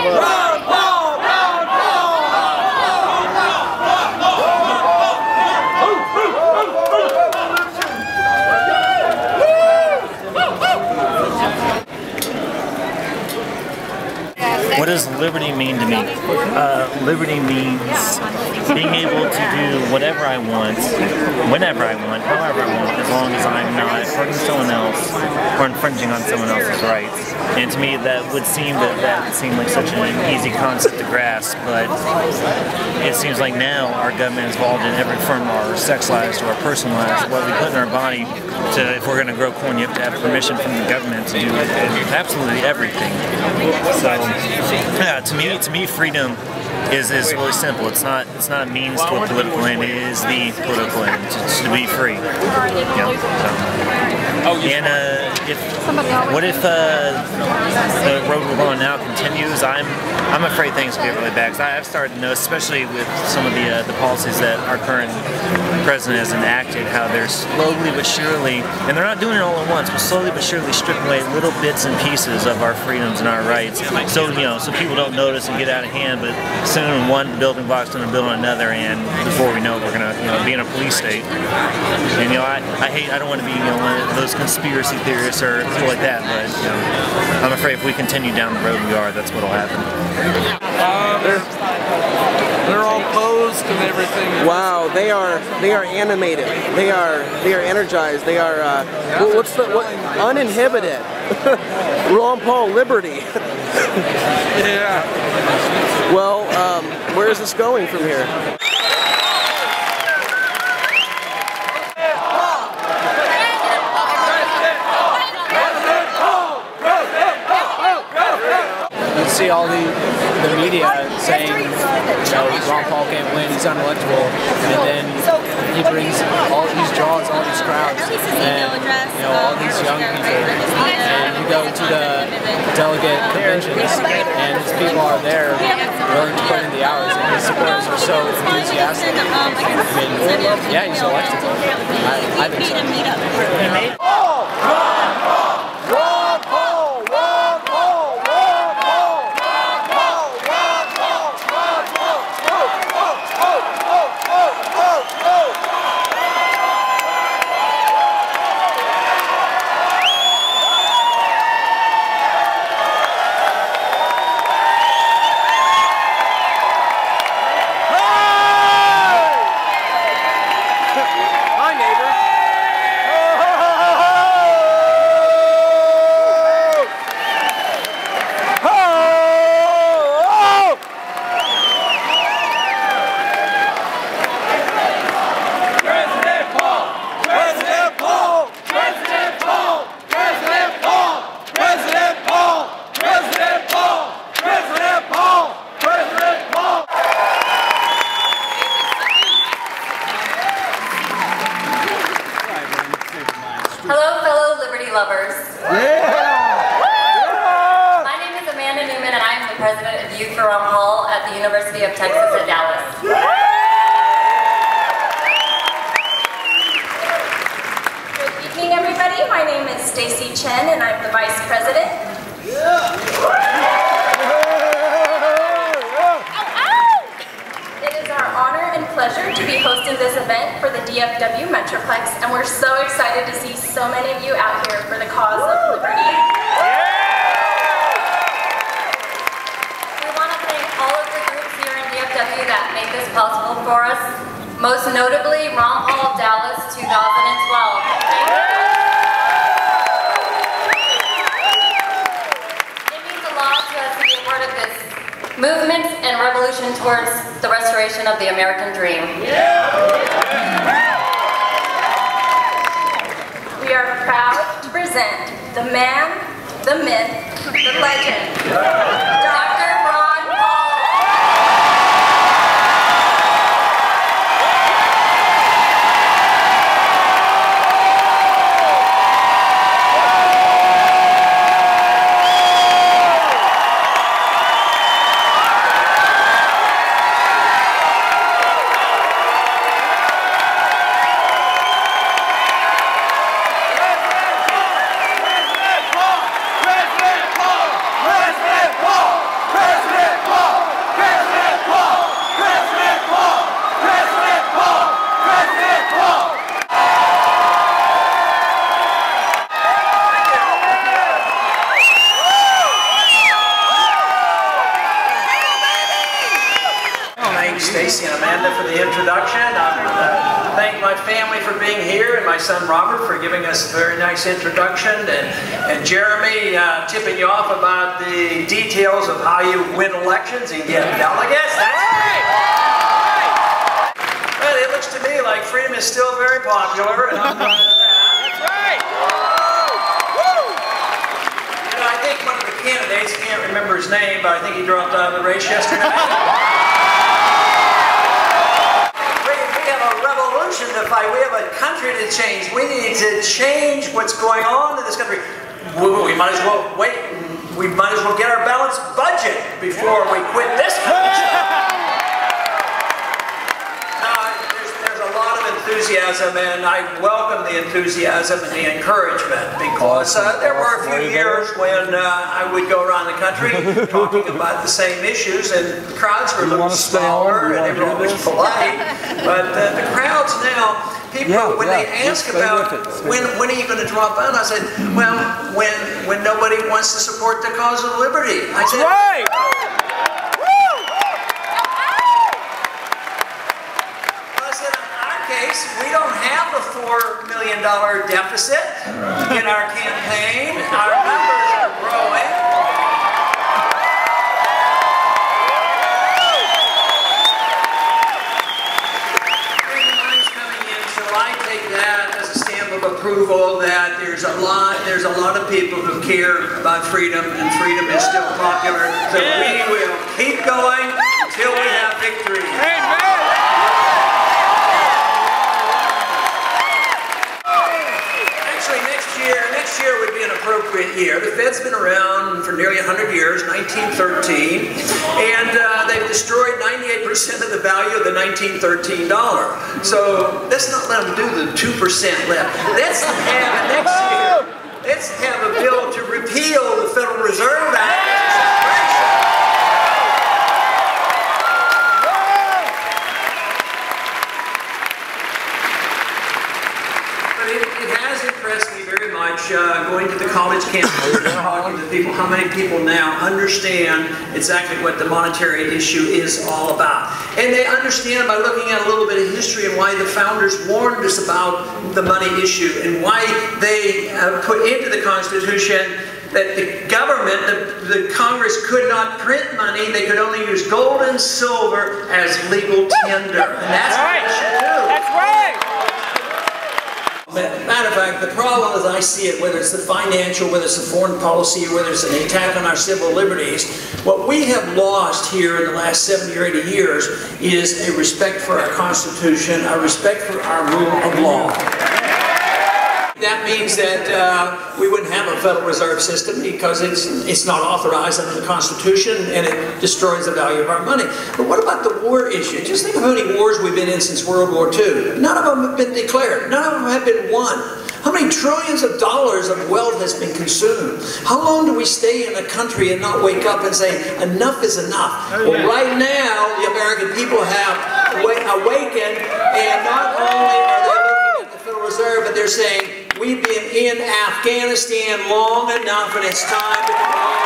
Ron Paul! Ron Paul! What does liberty mean to me? Liberty means being able to do whatever I want, whenever I want, however I want, as long as I'm not hurting someone else or infringing on someone else's rights. And to me, that would seem like such an easy concept to grasp, but it seems like now our government is involved in every from our sex lives to our personal lives, what we put in our body. To, if we're going to grow corn, you have to have permission from the government to do absolutely everything. So, yeah, to me, freedom is really simple. It's not a means to a political end. It is the political end to be free. Yeah. And what if the road we're going now continues? I'm afraid things will get really bad. Because I've started to know, especially with some of the policies that our current president has enacted, how they're slowly but surely, and they're not doing it all at once, but slowly but surely stripping away little bits and pieces of our freedoms and our rights. So so people don't notice and get out of hand. But soon one building block's going to build on another, and before we know it, we're going to be in a police state. And I don't want to be one of those conspiracy theorists or people like that. But I'm afraid if we continue down the road we are, that's what'll happen. They're all posed and everything. Wow, they are animated. They are energized. They are uninhibited. Ron Paul liberty. Yeah. Well, where is this going from here? You see all the media saying, Ron Paul can't win, he's unelectable, and then he brings all these draws, all these crowds, and all these young people, and you go to the delegate conventions, and his people are there willing to put in the hours, and his supporters are so enthusiastic. I mean, yeah, he's electable. I think so. Hello, fellow Liberty lovers. Yeah! My name is Amanda Newman, and I am the president of Youth for Ron Paul at the University of Texas at Dallas. Good evening, everybody. My name is Stacy Chen, and I'm the vice president. It is our honor and pleasure to be hosting this event for the DFW Metroplex, and we're so excited to see so many of you out here for the cause of liberty. We want to thank all of the groups here in DFW that made this possible for us, most notably Ron Paul Dallas 2012. Thank you. It means a lot to us to be a part of this movement and revolution towards the restoration of the American dream. We are proud to present the man, the myth, the legend, Dr. Ron Paul. President Paul! Stacy and Amanda for the introduction. I want to thank my family for being here and my son Robert for giving us a very nice introduction, and Jeremy tipping you off about the details of how you win elections and get delegates. That's right! Well, it looks to me like freedom is still very popular, and I'm proud of that. That's right! You know, I think one of the candidates, I can't remember his name, but I think he dropped out of the race yesterday. To fight. We have a country to change. We need to change what's going on in this country. We might as well wait. We might as well get our balanced budget before we quit this country. There's a lot of enthusiasm, and I welcome the enthusiasm and the encouragement, because there were a few years when I would go around the country talking about the same issues, and the crowds were a little smaller, and they were always polite. But the crowds now, people, when they ask about when are you going to drop out, I said, well, when nobody wants to support the cause of liberty. I said, right. We don't have a $4 million deficit in our campaign. Our numbers are growing. Money's coming in, so I take that as a stamp of approval that there's a lot of people who care about freedom, and freedom is still popular. So we will keep going until we have victory. Next year would be an appropriate year. The Fed's been around for nearly 100 years, 1913, and they've destroyed 98% of the value of the 1913 dollar. So let's not let them do the 2% left. Let's have next year, let's have a bill to repeal the Federal Reserve Act. Going to the college campuses, talking to people, how many people now understand exactly what the monetary issue is all about. And they understand by looking at a little bit of history and why the founders warned us about the money issue, and why they put into the Constitution that the government, the Congress could not print money. They could only use gold and silver as legal tender. And that's what they should do. That's right! Matter of fact, the problem as I see it, whether it's the financial, whether it's the foreign policy, or whether it's an attack on our civil liberties, what we have lost here in the last 70 or 80 years is a respect for our Constitution, a respect for our rule of law. That means that we wouldn't have a Federal Reserve System, because it's not authorized under the Constitution, and it destroys the value of our money. But what about the war issue? Just think of how many wars we've been in since World War II. None of them have been declared. None of them have been won. How many trillions of dollars of wealth has been consumed? How long do we stay in a country and not wake up and say, enough is enough? Well, right now, the American people have awakened, and not only are they looking at the Federal Reserve, but they're saying, we've been in Afghanistan long enough, and it's time to go home.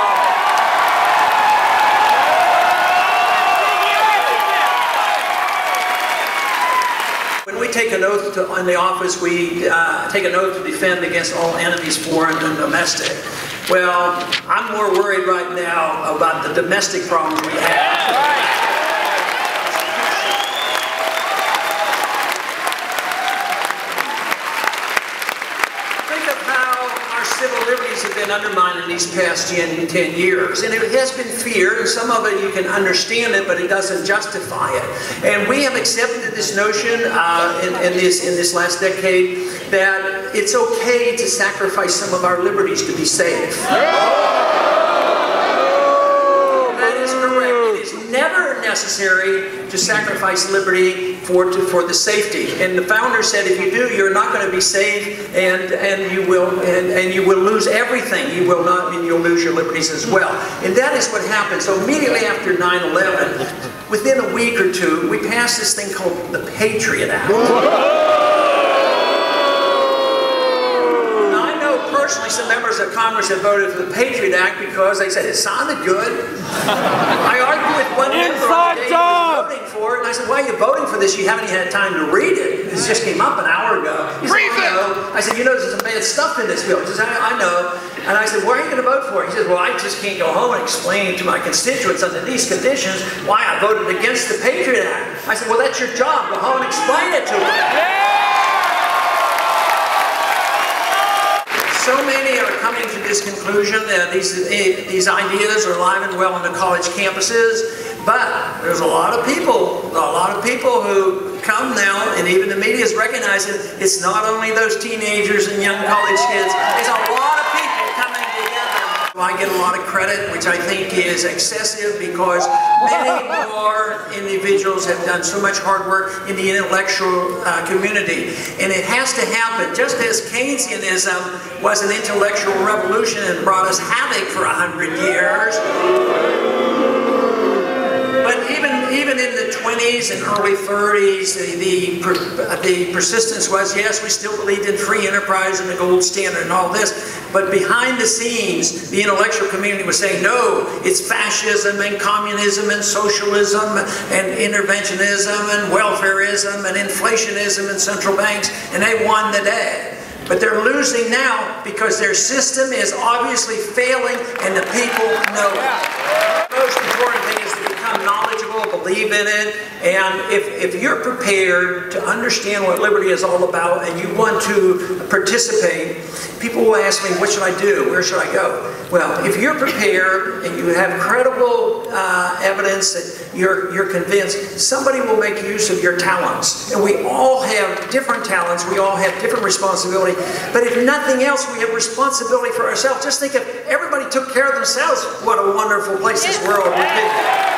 When we take an oath in the office, we take an oath to defend against all enemies, foreign and domestic. Well, I'm more worried right now about the domestic problems we have. Civil liberties have been undermined in these past 10 years, and it has been feared, and some of it you can understand it, but it doesn't justify it. And we have accepted this notion in this last decade that it's okay to sacrifice some of our liberties to be safe. That is correct. It is never necessary to sacrifice liberty for the safety. And the founder said, if you do, you're not going to be safe, and you will lose everything. You will not, and you'll lose your liberties as well. And that is what happened. So immediately after 9/11, within a week or two, we passed this thing called the Patriot Act. Personally, some members of Congress have voted for the Patriot Act because they said it sounded good. I argued with one member on the day he was voting for it, and I said, this, you haven't even had time to read it. This just came up an hour ago. He said, I know. I said, you know, there's some bad stuff in this bill. He says, I know. And I said, what are you going to vote for? He says, well, I just can't go home and explain to my constituents under these conditions why I voted against the Patriot Act. I said, well, that's your job. Go home and explain it to them. So many are coming to this conclusion that these ideas are alive and well on the college campuses, but there's a lot of people who come now, and even the media is recognizing it's not only those teenagers and young college kids, there's a lot of people coming together. I get a lot of credit, which I think is excessive, because many more individuals have done so much hard work in the intellectual community. And it has to happen. Just as Keynesianism was an intellectual revolution and brought us havoc for 100 years, but even in the 20s and early 30s, the persistence was, yes, we still believed in free enterprise and the gold standard and all this, but behind the scenes, the intellectual community was saying, no, it's fascism and communism and socialism and interventionism and welfarism and inflationism and central banks, and they won the day. But they're losing now because their system is obviously failing and the people know it. The most important thing is to become knowledgeable, believe in it, and if you're prepared to understand what liberty is all about and you want to participate, people will ask me, what should I do? Where should I go? Well, if you're prepared and you have credible evidence that you're convinced, somebody will make use of your talents. And we all have different talents, we all have different responsibility, but if nothing else, we have responsibility for ourselves. Just think if everybody took care of themselves, what a wonderful place this world would be.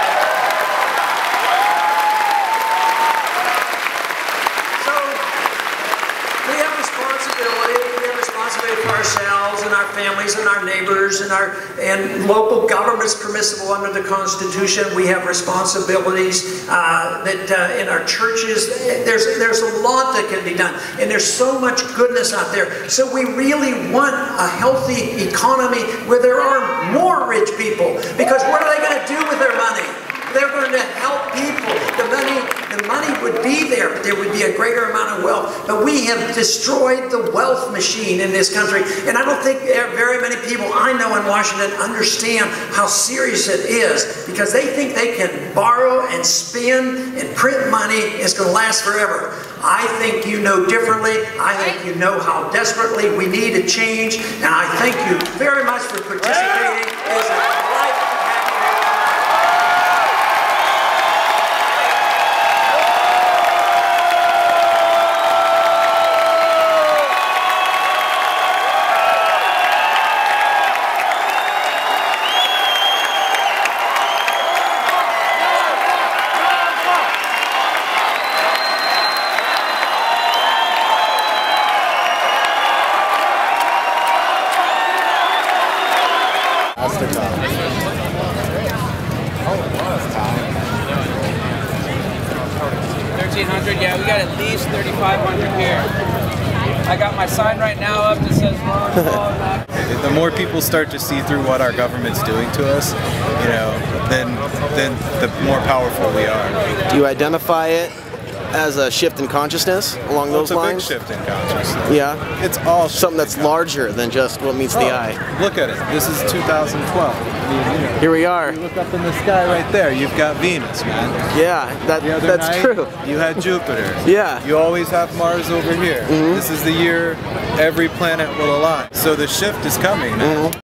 For ourselves and our families and our neighbors and local governments permissible under the Constitution. We have responsibilities that in our churches. There's a lot that can be done, and there's so much goodness out there. So we really want a healthy economy where there are more rich people, because what are they going to do with their money? They're going to help people. The money would be there, but there would be a greater amount of wealth. But we have destroyed the wealth machine in this country. And I don't think very many people I know in Washington understand how serious it is, because they think they can borrow and spend and print money. It's going to last forever. I think you know differently. I think you know how desperately we need a change. And I thank you very much for participating. It's a delight. That's the top. 1,300, yeah, we got at least 3,500 here. I got my sign right now up that says Ron Paul. The more people start to see through what our government's doing to us, you know, then the more powerful we are. Do you identify it as a shift in consciousness along those lines? It's a big shift in consciousness. Yeah? It's all something that's larger than just what meets the eye. Look at it. This is 2012. Here we are. You look up in the sky right there. You've got Venus, man. Yeah, that's true. You had Jupiter. Yeah. You always have Mars over here. This is the year every planet will align. So the shift is coming, man.